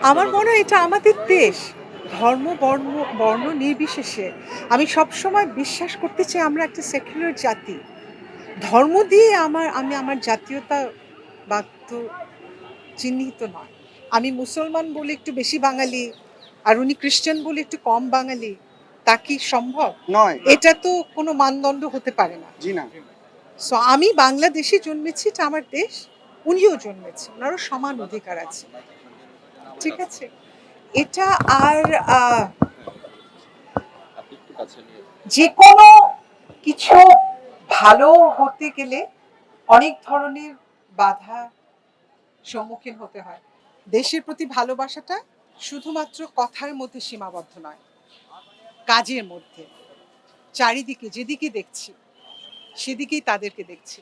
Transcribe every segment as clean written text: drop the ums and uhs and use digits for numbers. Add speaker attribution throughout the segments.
Speaker 1: আমার মনে হয় এটা আমাদের দেশ। ধর্ম, বর্ণ নির্বিশেষে আমি সবসময় বিশ্বাস করতে চাই আমরা একটা সেকুলার জাতি। ধর্ম দিয়ে আমি আমার জাতীয়তাবাদ তো চিহ্নিত নয়। আমি মুসলমান বলে একটু বেশি বাঙালি, আর উনি খ্রিস্টান বলে একটু কম বাঙালি। তা কি সম্ভব?
Speaker 2: নয়।
Speaker 1: এটা তো কোনো মানদণ্ড হতে পারে না।
Speaker 2: জি না।
Speaker 1: সো আমি বাংলাদেশে জন্মেছি, এটা আমার দেশ। উনিও জন্মেছে, ওনারও সমান অধিকার আছে। ঠিক আছে? এটা আর যে কোনো কিছু ভালো হতে গেলে অনেক ধরনের বাধা সম্মুখীন হতে হয়। দেশের প্রতি ভালোবাসাটা শুধুমাত্র কথার মধ্যে সীমাবদ্ধ নয়, কাজের মধ্যে। চারিদিকে যেদিকে দেখছি সেদিকেই তাদেরকে দেখছি।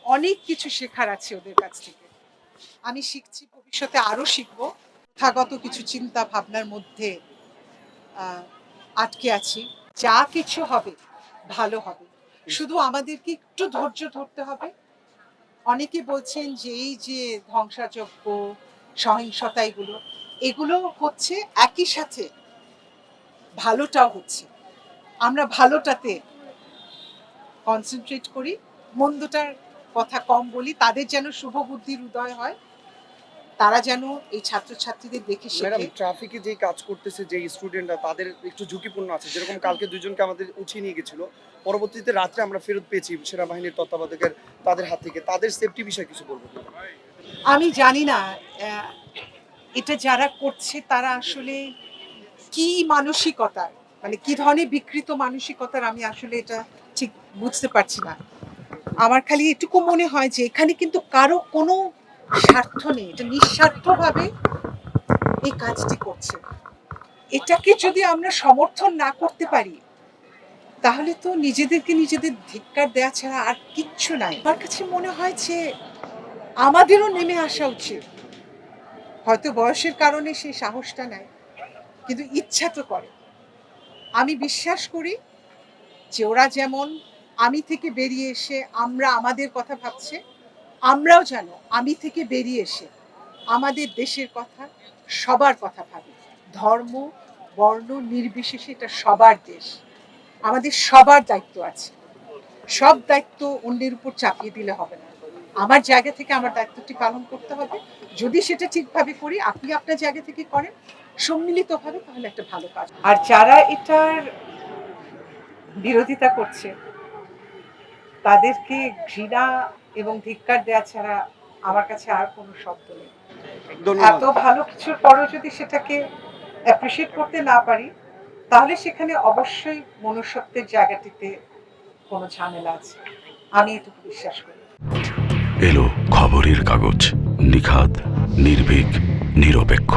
Speaker 1: অনেক কিছু শেখার আছে ওদের কাছ থেকে। আমি শিখছি, ভবিষ্যতে আরো শিখবো। প্রথাগত কিছু চিন্তা ভাবনার মধ্যে আটকে আছি। যা কিছু হবে ভালো হবে, শুধু আমাদেরকে একটু ধৈর্য ধরতে হবে। অনেকে বলছেন যে এই যে ধ্বংসাযজ্ঞ, সহিংসতা, এগুলো হচ্ছে, একই সাথে ভালোটাও হচ্ছে। আমরা ভালোটাতে কনসেন্ট্রেট করি, মন্দটার কথা কম বলি। তাদের যেন শুভ বুদ্ধির উদয় হয়, তারা যেন এই ছাত্রছাত্রীদের দেখে
Speaker 2: ম্যাডাম,
Speaker 1: শেখে।
Speaker 2: ট্রাফিকে যেই কাজ করতেছে যেই স্টুডেন্টরা, তাদের একটু ঝুঁকিপূর্ণ আছে। যেরকম কালকে দুজনকে আমাদের উঠিয়ে নিয়ে গেছিল, পরবর্তীতে রাত্রে আমরা ফেরত পেয়েছি সেনাবাহিনীর তত্ত্বাবধায়কের তাদের হাত থেকে। তাদের সেফটি বিষয়ে কিছু বলবো।
Speaker 1: আমি জানি না এটা যারা করছে তারা আসলে কি মানসিকতার, মানে কি ধরনের বিকৃত মানসিকতার, আমি আসলে এটা ঠিক বুঝতে পারছি না। আমার খালি এটুকু মনে হয় যে এখানে কিন্তু কারো কোনো স্বার্থ নেই, এটা নিঃস্বার্থভাবে এই কাজটি করছে। এটাকে যদি আমরা সমর্থন না করতে পারি, তাহলে তো নিজেদেরকে নিজেদের ধিক্কার দেওয়া ছাড়া আর কিচ্ছু নাই। আমার কাছে মনে হয় যে আমাদেরও নেমে আসা উচিত। হয়তো বয়সের কারণে সেই সাহসটা নেয়, কিন্তু ইচ্ছা তো করে। আমি বিশ্বাস করি যে ওরা যেমন আমি থেকে বেরিয়ে এসে আমরা আমাদের কথা ভাবছে, আমরাও যেন আমি থেকে বেরিয়ে এসে আমাদের দেশের কথা, সবার কথা ভাবি। ধর্ম, বর্ণ নির্বিশেষে এটা সবার দেশ। আমাদের সবার দায়িত্ব আছে। সব দায়িত্ব অন্যের উপর চাপিয়ে দিলে হবে না। আমার জায়গা থেকে আমার দায়িত্বটি পালন করতে হবে। যদি সেটা ঠিকভাবে করি, আপনি আপনার জায়গা থেকে করেন সম্মিলিতভাবে, তাহলে একটা ভালো কাজ। আর যারা এটার বিরোধিতা করছে তাদেরকে ঘৃণা এবং ধিক্কার দেওয়া ছাড়া আমার কাছে আর কোনো শব্দ নেই। এত ভালো কিছুর পরেও যদি সেটাকে অ্যাপ্রিশিয়েট করতে না পারি, তাহলে সেখানে অবশ্যই মনুষ্যত্বের জায়গাটিতে কোনো ঝামেলা আছে। আমি এটুকু বিশ্বাস করি।
Speaker 3: এলো খবরের কাগজ, নিখাত, নির্ভীক, নিরপেক্ষ।